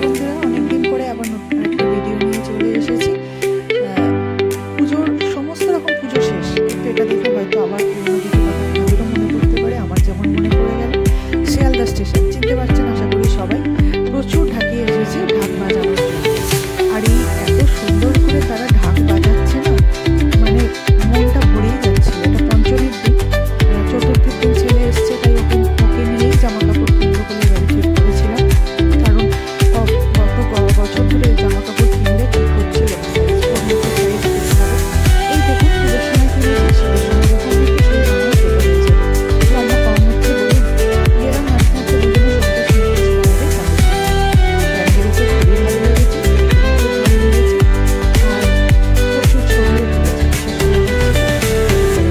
বন্ধুরা, অনেকদিন পরে আবার নতুন একটা ভিডিও নিয়ে চলে এসেছি। পুজোর সমস্ত রকম পুজো শেষ, কিন্তু এটা দেখে হয়তো আবার পুরোনো কিছু কথা আপনাদেরও মনে পড়তে পারে, আমার যেমন মনে পড়ে গেল। শিয়ালদা স্টেশন চিনতে পারছেন আশা করি সবাই। প্রচুর ঢাকি এসেছে ঢাক বাজানোর জন্য, আর এই এত সুন্দর করে তারা ঢাক বাজাচ্ছে না, মানে মনটা ভরেই যাচ্ছিল। এটা পঞ্চমীর দিন, চতুর্থীর দিন ছেলে এসছে, তাই ওকে নিয়েই জামা কাপড় কিনবো বলে গাড়ি ঠিক করেছিলাম। কারণ গত বছর ধরে জামা কাপড় কিনলে ঠিক হচ্ছিল না, সাইজ করতে হবে। এই দেখুন পুজোর সময় কিনেছি, শীতের সময় যখন দেখি সেই জামাও ছোটো হয়ে যায়। লম্বা কম হচ্ছে বলুন, এরম হাঁটতে হাঁটতে দুজনে সত্যি শুনেছি ব্যান্ডেলকে খুবই ভালো লেগেছে, আর প্রচুর ছড়িয়ে দিয়েছে।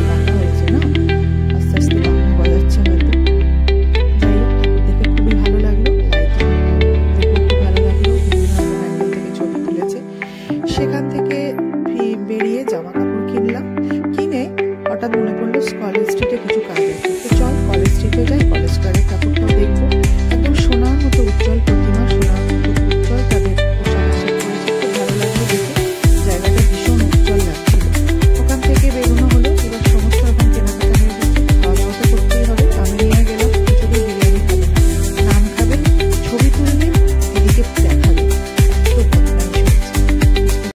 বাঁকা হয়েছে না, আস্তে আস্তে বাঁকা বাজাচ্ছে হয়তো। যাই হোক, দেখে খুবই ভালো লাগলো, লাইটিং দেখে খুব ভালো লাগলো। বিভিন্ন ব্যান্ডেল থেকে ছবি তুলেছে। সেখান থেকে বেরিয়ে জামা কাপড় কিনলাম। কিনে হঠাৎ মনে পড়লো কলেজ স্ট্রিটে কিছু কাজ আছে, তো চল কলেজ স্ট্রিটে যাই।